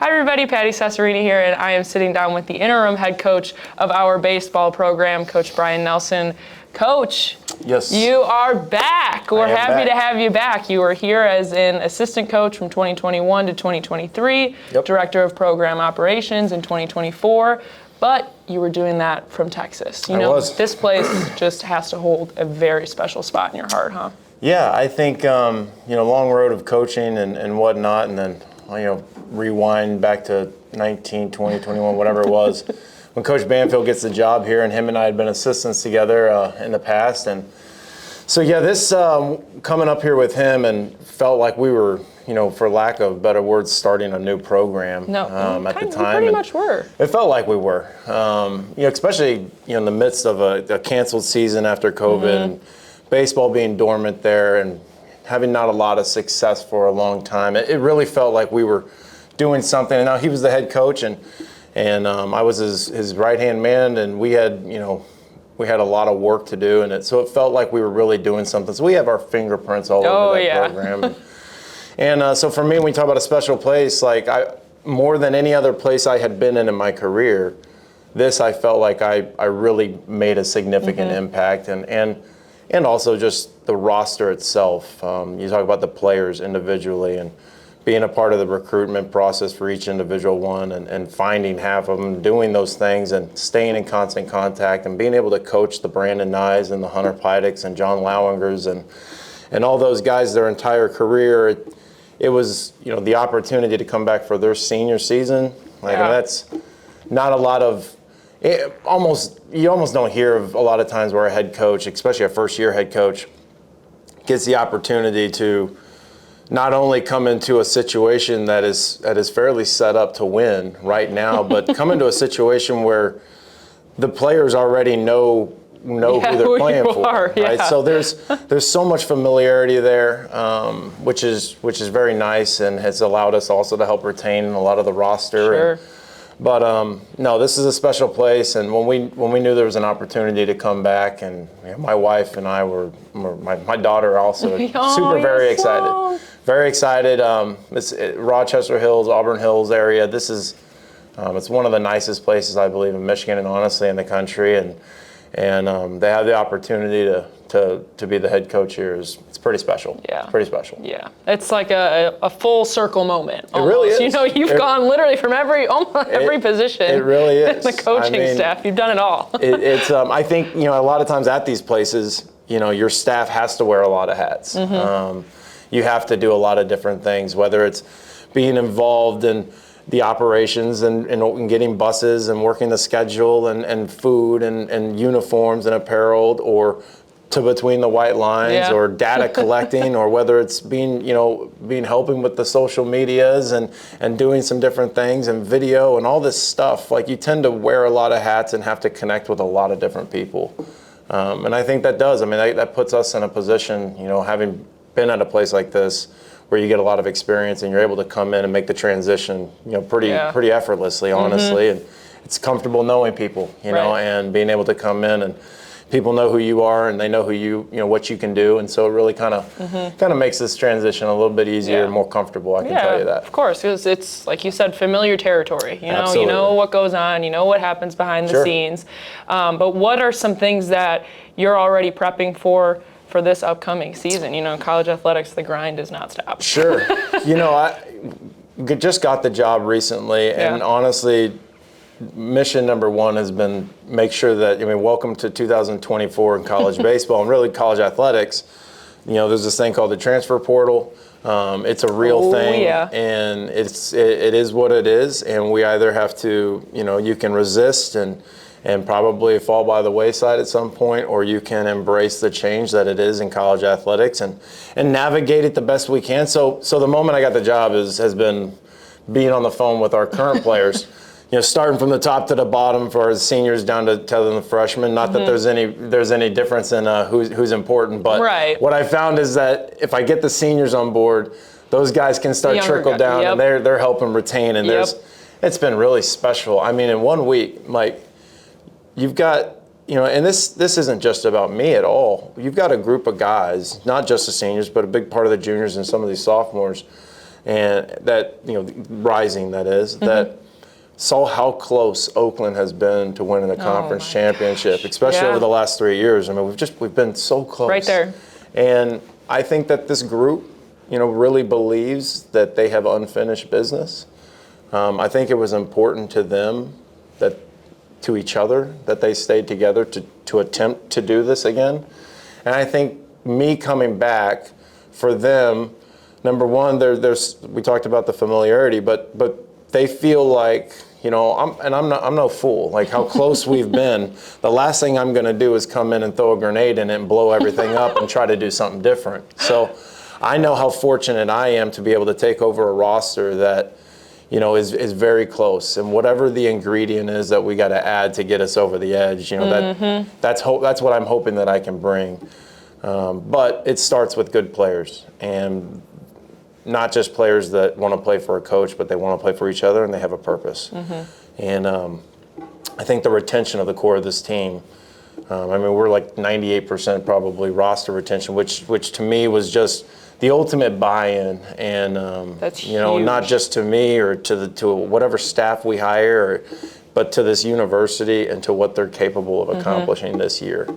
Hi everybody, Patty Cesarini here, and I am sitting down with the interim head coach of our baseball program, Coach Brian Nelson. Coach, yes, you are back. We're happy to have you back. You were here as an assistant coach from 2021 to 2023, director of program operations in 2024, but you were doing that from Texas. You know, this place just has to hold a very special spot in your heart, huh? Yeah, I think, long road of coaching and whatnot, and then, rewind back to 19, 20, 21, whatever it was, when Coach Banfield gets the job here, and him and I had been assistants together in the past. And so, this coming up here with him and felt like we were, for lack of better words, starting a new program at the time. We pretty much were. It felt like we were, especially, in the midst of a canceled season after COVID, and baseball being dormant there and having not a lot of success for a long time. It really felt like we were doing something. And now he was the head coach, and I was his right-hand man, and we had a lot of work to do, so it felt like we were really doing something. So we have our fingerprints all over that program. And so for me, when we talk about a special place, more than any other place I had been in my career, this I felt like I really made a significant impact, and also just the roster itself. You talk about the players individually and being a part of the recruitment process for each individual one, and finding half of them, doing those things and staying in constant contact, and being able to coach the Brandon Nyes and the Hunter Pydicks and John Lowingers and all those guys their entire career. It was, the opportunity to come back for their senior season. And that's not a lot of, you almost don't hear of a lot of times where a head coach, especially a first-year head coach, gets the opportunity to not only come into a situation that is fairly set up to win right now, but come into a situation where the players already know who they're playing for. Right? So there's so much familiarity there, which is very nice, and has allowed us also to help retain a lot of the roster. But no, this is a special place, and when we knew there was an opportunity to come back, and my wife and I were my daughter also very excited. Very excited. It's Rochester Hills, Auburn Hills area. This is it's one of the nicest places, I believe, in Michigan, and honestly in the country. And they have the opportunity to be the head coach here. It's pretty special. Yeah. Pretty special. Yeah. It's like a full circle moment. Almost. It really is. You've gone literally from every position. It really is. The coaching staff. You've done it all. It's I think, a lot of times at these places, your staff has to wear a lot of hats. You have to do a lot of different things, whether it's being involved in the operations and getting buses and working the schedule and food and uniforms and apparel, or to between the white lines, or data collecting, or whether it's being helping with the social medias and doing some different things and video and all this stuff. Like, you tend to wear a lot of hats and have to connect with a lot of different people. And I think that does. That puts us in a position, having been at a place like this, where you get a lot of experience and you're able to come in and make the transition, pretty effortlessly, honestly. And it's comfortable knowing people, and being able to come in and people know who you are and they know who what you can do. And so it really kind of makes this transition a little bit easier and more comfortable. I can tell you that. Of course, because it's, like you said, familiar territory. You know what goes on, what happens behind the scenes. But what are some things that you're already prepping for this upcoming season? College athletics, the grind does not stop. Sure. I just got the job recently, and honestly, mission number one has been make sure that, welcome to 2024 in college baseball and really college athletics. There's this thing called the transfer portal. It's a real thing, and it is what it is, and we either have to, you can resist and probably fall by the wayside at some point, or you can embrace the change that it is in college athletics and navigate it the best we can. So the moment I got the job has been being on the phone with our current players, starting from the top to the bottom for our seniors down to the freshmen. Not that there's any difference in who's important, but what I found is that if I get the seniors on board, those guys can start trickle down, and they're helping retain. And it's been really special. In 1 week, you've got, and this isn't just about me at all. You've got a group of guys, not just the seniors, but a big part of the juniors and some of these sophomores, and that, rising, that is, that saw how close Oakland has been to winning a conference championship, especially over the last 3 years. I mean, we've been so close. Right there. And I think that this group, really believes that they have unfinished business. I think it was important to them, to each other, that they stayed together to attempt to do this again. And I think me coming back, for them, number one, we talked about the familiarity, but they feel like, I'm no fool. Like how close we've been. The last thing I'm going to do is come in and throw a grenade in it and blow everything up and try to do something different. So I know how fortunate I am to be able to take over a roster that, is very close. And whatever the ingredient is that we got to add to get us over the edge, that's what I'm hoping that I can bring. But it starts with good players, and not just players that want to play for a coach, but they want to play for each other and they have a purpose. And I think the retention of the core of this team, we're like 98% probably roster retention, which to me was just the ultimate buy-in. And that's huge. Not just to me or to whatever staff we hire, but to this university and to what they're capable of accomplishing this year.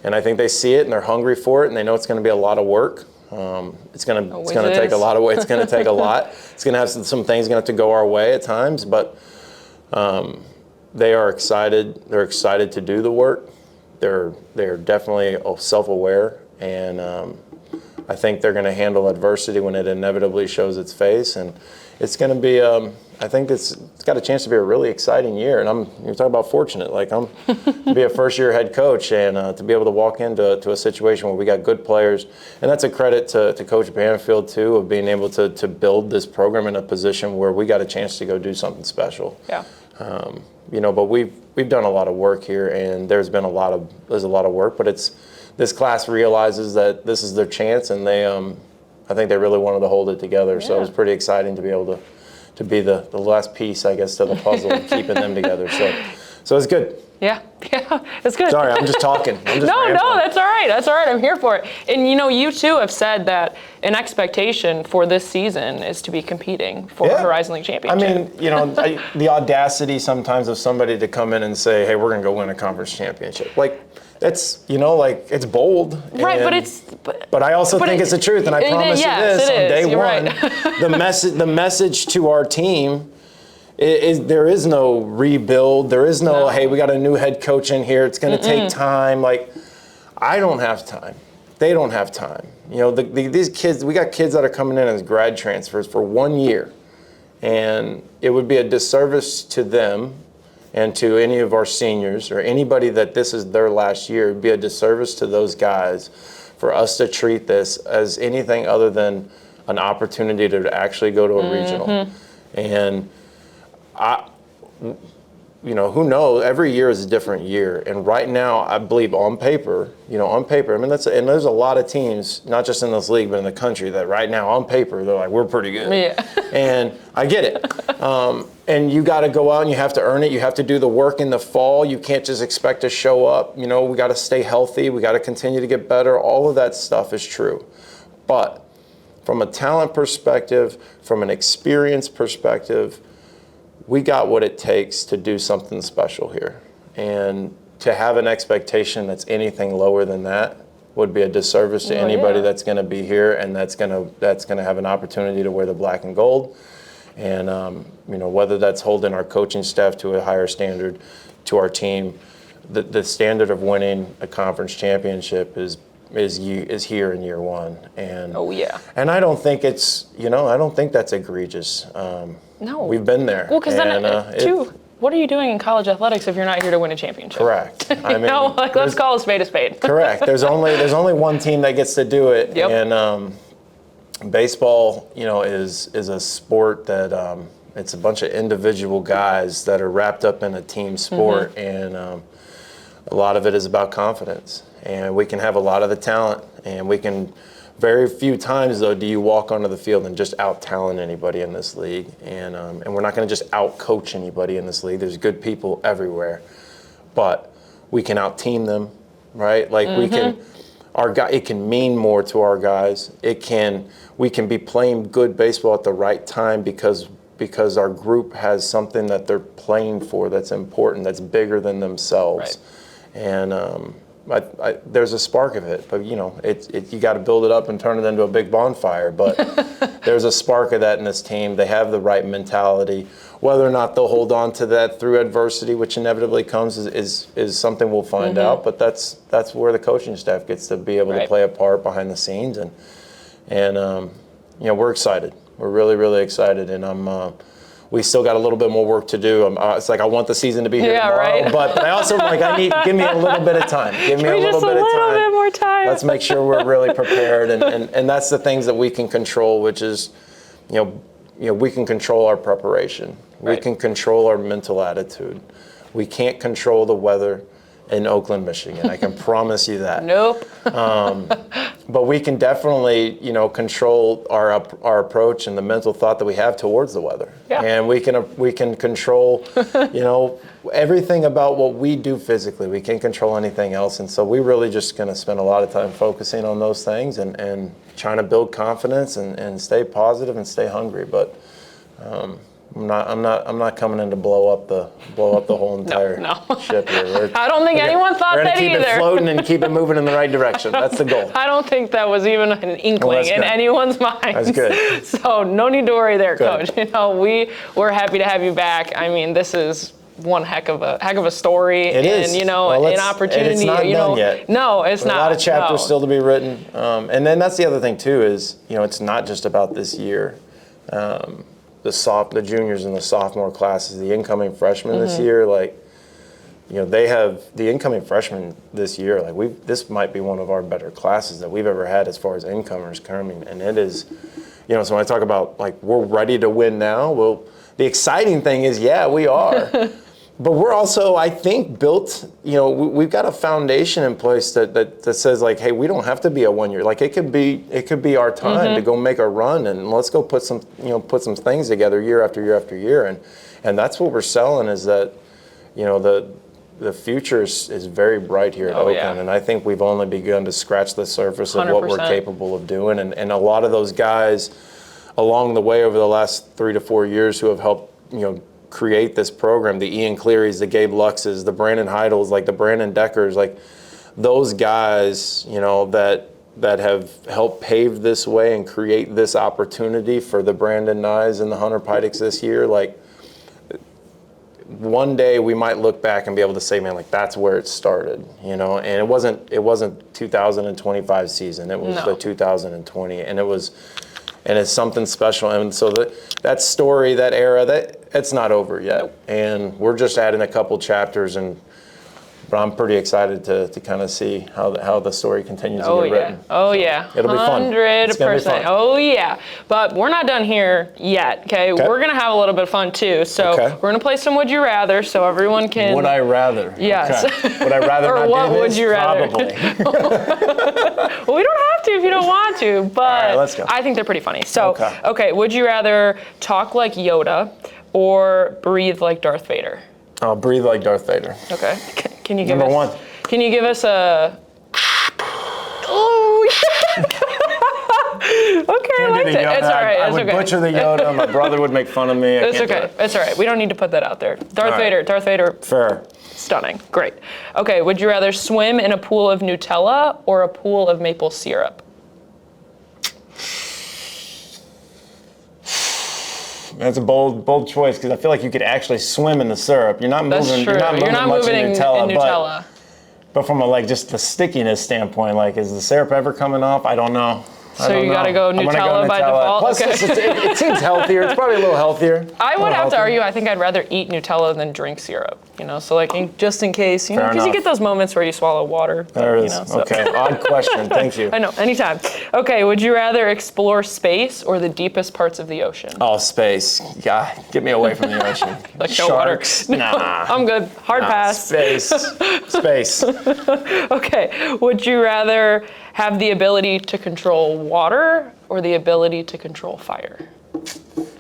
And I think they see it and they're hungry for it, and they know it's going to be a lot of work. It's going to take a lot of work. It's going to take a lot. It's going to have some things going to have to go our way at times, but they are excited. They're excited to do the work. They're definitely self-aware, and I think they're going to handle adversity when it inevitably shows its face, and it's going to be. I think it's got a chance to be a really exciting year, and you're talking about fortunate. Like I'm to be a first-year head coach and to be able to walk into a situation where we got good players, and that's a credit to Coach Banfield too, of being able to build this program in a position where we got a chance to go do something special. Yeah. But we've done a lot of work here, and there's a lot of work, but this class realizes that this is their chance, and I think they really wanted to hold it together. Yeah. So it was pretty exciting to be able to be the last piece, I guess, to the puzzle of keeping them together. So it's good. Yeah, it's good. Sorry, I'm just talking. No, that's all right. That's all right. I'm here for it. And you too have said that an expectation for this season is to be competing for a Horizon League championship. The audacity sometimes of somebody to come in and say, "Hey, we're going to go win a conference championship." Like that's it's bold. Right, but I also think it's the truth, and I promise you this on day You're one. Right. The message to our team. There is no rebuild. There is no, hey, we got a new head coach in here. It's going to take time. Like, I don't have time. They don't have time. These kids, we got kids that are coming in as grad transfers for 1 year. And it would be a disservice to them and to any of our seniors or anybody that this is their last year. It would be a disservice to those guys for us to treat this as anything other than an opportunity to actually go to a regional. And who knows? Every year is a different year, and right now, I believe on paper, and there's a lot of teams, not just in this league, but in the country, that right now on paper they're like, we're pretty good. Yeah. And I get it. And you got to go out and you have to earn it. You have to do the work in the fall. You can't just expect to show up. We got to stay healthy. We got to continue to get better. All of that stuff is true, but from a talent perspective, from an experience perspective, we got what it takes to do something special here. And to have an expectation that's anything lower than that would be a disservice to anybody that's going to be here and that's going to have an opportunity to wear the black and gold. And whether that's holding our coaching staff to a higher standard, to our team, the standard of winning a conference championship is here in year one. And and I don't think it's I don't think that's egregious. No, we've been there. Well, because then what are you doing in college athletics if you're not here to win a championship? Correct. Let's call a spade a spade. Correct. There's only one team that gets to do it. Yep. And baseball, is a sport that it's a bunch of individual guys that are wrapped up in a team sport, and a lot of it is about confidence. And we can have a lot of the talent, and we can. Very few times, though, do you walk onto the field and just out-talent anybody in this league. And we're not going to just out-coach anybody in this league. There's good people everywhere. But we can out-team them, right? Like it can mean more to our guys. We can be playing good baseball at the right time because our group has something that they're playing for that's important, that's bigger than themselves. Right. And there's a spark of it, but you got to build it up and turn it into a big bonfire. But there's a spark of that in this team. They have the right mentality. Whether or not they'll hold on to that through adversity, which inevitably comes, is something we'll find out. But that's where the coaching staff gets to be able to play a part behind the scenes, and we're excited. We're really, really excited, and we still got a little bit more work to do. It's like I want the season to be here tomorrow, right. but I also give me a little bit of time. Give me a little bit more time. Let's make sure we're really prepared, and that's the things that we can control, which is, we can control our preparation. Right. We can control our mental attitude. We can't control the weather in Oakland, Michigan. I can promise you that. Nope. But we can definitely, control our approach and the mental thought that we have towards the weather. Yeah. And we can control, everything about what we do physically. We can't control anything else. And so we really just going to spend a lot of time focusing on those things and trying to build confidence and stay positive and stay hungry. But I'm not coming in to blow up the whole entire ship here. I don't think anyone thought that either. We're going to keep it floating and keep it moving in the right direction. That's the goal. I don't think that was even an inkling in anyone's mind. That's good. So no need to worry there, Coach. We're happy to have you back. I mean, this is one heck of a story. It is. And an opportunity. It's not done yet. No, it's not. A lot of chapters still to be written. And then that's the other thing too is, it's not just about this year. The juniors and the sophomore classes, the incoming freshmen this year, they have the incoming freshmen this year. This might be one of our better classes that we've ever had as far as incomers coming, and it is, so when I talk about we're ready to win now. Well, the exciting thing is, we are. But we're also, I think, built, we've got a foundation in place that says hey, we don't have to be a 1 year. It could be our time to go make a run, and let's go put some things together year after year after year. And that's what we're selling is that, the future is very bright here at Oakland. Yeah. And I think we've only begun to scratch the surface of 100%. What we're capable of doing. And a lot of those guys along the way over the last 3 to 4 years who have helped, create this program, the Ian Clearys, the Gabe Luxes, the Brandon Heidels, the Brandon Deckers, those guys, that have helped pave this way and create this opportunity for the Brandon Nyes and the Hunter Pidicks this year. One day we might look back and be able to say, man, that's where it started, and it wasn't 2025 season, it was the 2020, and it's something special. And so that story, that era, it's not over yet. And we're just adding a couple chapters, but I'm pretty excited to kind of see how the story continues to get written. Oh, yeah. It'll be fun. 100%. Oh, yeah. But we're not done here yet, okay? We're going to have a little bit of fun, too. So we're going to play some Would You Rather so everyone can... Would I rather? Yes. Okay. Would I rather or not what do this? Would you rather? Probably. Well, we don't have to if you don't want to, but all right, let's go. I think they're pretty funny. So, okay, would you rather talk like Yoda or breathe like Darth Vader? I'll breathe like Darth Vader. Okay. Can you give Number us... one. Can you give us a... Oh, okay, I liked it. It's all right. I would butcher the Yoda. My brother would make fun of me. It's okay. It's all right. We don't need to put that out there. Darth Vader. Fair. Stunning. Great. Okay, would you rather swim in a pool of Nutella or a pool of maple syrup? That's a bold choice because I feel like you could actually swim in the syrup. You're not moving. That's true. You're not moving in Nutella. But from a just the stickiness standpoint, is the syrup ever coming off? I don't know. So you got to go Nutella by default? Plus, it seems healthier. It's probably a little healthier. I would have to argue, I think I'd rather eat Nutella than drink syrup. So just in case, because you get those moments where you swallow water. There it is. Okay, odd question. Thank you. I know, anytime. Okay, would you rather explore space or the deepest parts of the ocean? Oh, space. Yeah, get me away from the ocean. Sharks? No water. Nah. I'm good. Hard pass. Space. Okay, would you rather have the ability to control water or the ability to control fire?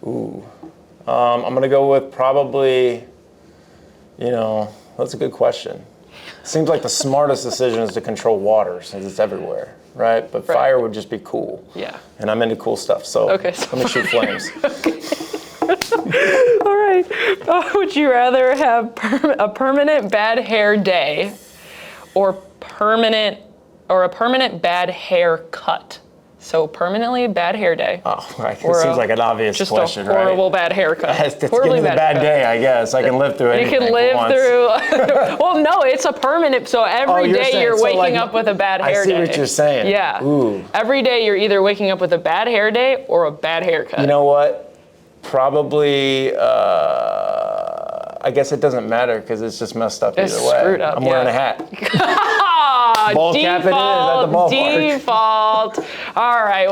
Ooh. I'm going to go with probably, that's a good question. seems like the smartest decision is to control water since it's everywhere, right? But fire would just be cool. Yeah. And I'm into cool stuff, so, Okay, so let me shoot flames. All right. Would you rather have a permanent bad hair day or a permanent bad haircut? So permanently bad hair day. Oh, it seems like an obvious question, right? Just a horrible bad haircut. It's giving me a bad day, I guess. I can live through anything. You can live through. Well, no, it's a permanent. So every day you're waking up with a bad hair day. I see what you're saying. Yeah. Ooh. Every day you're either waking up with a bad hair day or a bad haircut. You know what? Probably. I guess it doesn't matter because it's just messed up either way. Screwed up. I'm wearing a hat. Ball cap it is at the ballpark. Default. All right.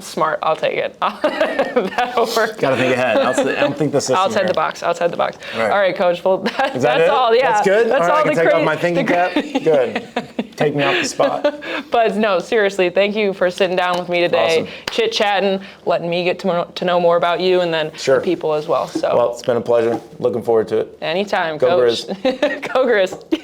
Smart. I'll take it. That'll work. Got to think ahead. I don't think the system. Outside the box. Outside the box. All right, Coach. Well, that's it? all. Yeah. That's good. That's all. I can take off my thinking cap. Good. Take me off the spot. But no, seriously, thank you for sitting down with me today, Awesome. chit-chatting, letting me get to know more about you and then the people as well. So. Well, it's been a pleasure. Looking forward to it. Anytime, Go Coach. Grizz. Go Grizz.